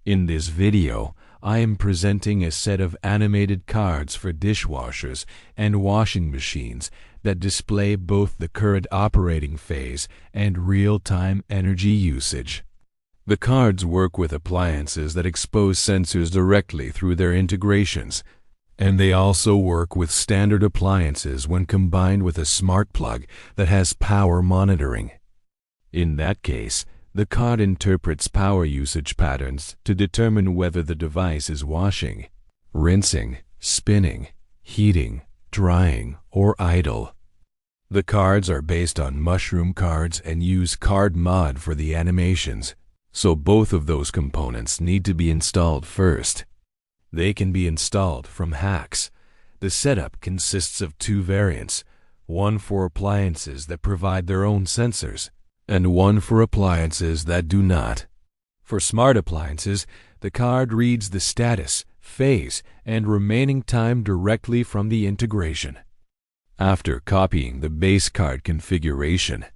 In this video, I am presenting a set of animated cards for dishwashers and washing machines that display both the current operating phase and real-time energy usage. The cards work with appliances that expose sensors directly through their integrations, and they also work with standard appliances when combined with a smart plug that has power monitoring. In that case, the card interprets power usage patterns to determine whether the device is washing, rinsing, spinning, heating, drying, or idle. The cards are based on mushroom cards and use card mod for the animations, so both of those components need to be installed first. They can be installed from hacks. The setup consists of two variants, one for appliances that provide their own sensors, and one for appliances that do not. For smart appliances, the card reads the status, phase, and remaining time directly from the integration. After copying the base card configuration,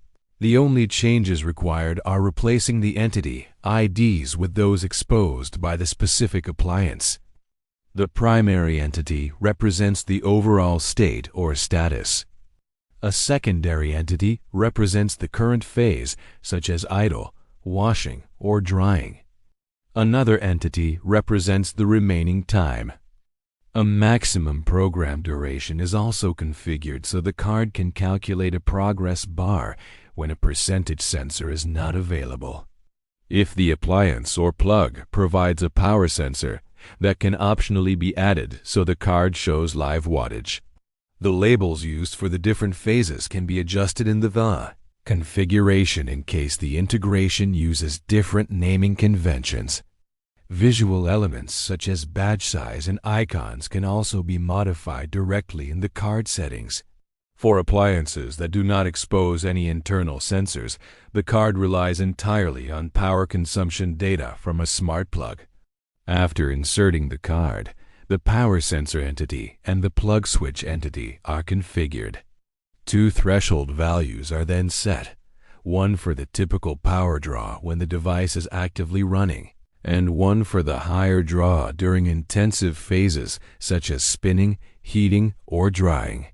the only changes required are replacing the entity IDs with those exposed by the specific appliance. The primary entity represents the overall state or status. A secondary entity represents the current phase, such as idle, washing, or drying. Another entity represents the remaining time. A maximum program duration is also configured so the card can calculate a progress bar when a percentage sensor is not available. If the appliance or plug provides a power sensor, that can optionally be added so the card shows live wattage. The labels used for the different phases can be adjusted in the configuration in case the integration uses different naming conventions. Visual elements such as badge size and icons can also be modified directly in the card settings. For appliances that do not expose any internal sensors, the card relies entirely on power consumption data from a smart plug. After inserting the card, the power sensor entity and the plug switch entity are configured. Two threshold values are then set, one for the typical power draw when the device is actively running, and one for the higher draw during intensive phases such as spinning, heating, or drying.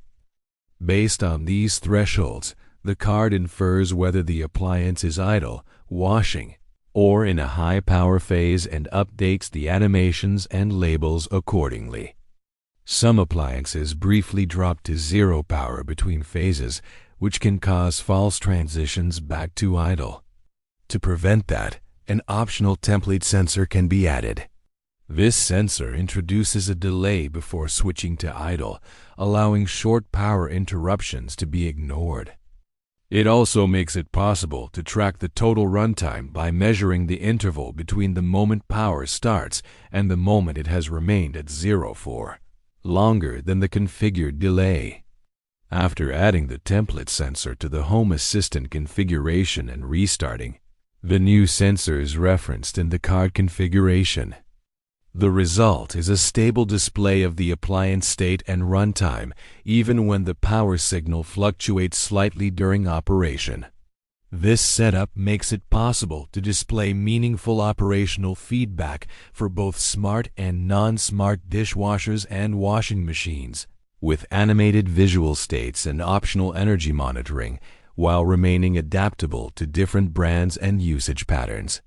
Based on these thresholds, the card infers whether the appliance is idle, washing, or in a high power phase and updates the animations and labels accordingly. Some appliances briefly drop to zero power between phases, which can cause false transitions back to idle. To prevent that, an optional template sensor can be added. This sensor introduces a delay before switching to idle, allowing short power interruptions to be ignored. It also makes it possible to track the total runtime by measuring the interval between the moment power starts and the moment it has remained at zero for longer than the configured delay. After adding the template sensor to the Home Assistant configuration and restarting, the new sensor is referenced in the card configuration. The result is a stable display of the appliance state and runtime, even when the power signal fluctuates slightly during operation. This setup makes it possible to display meaningful operational feedback for both smart and non-smart dishwashers and washing machines, with animated visual states and optional energy monitoring, while remaining adaptable to different brands and usage patterns.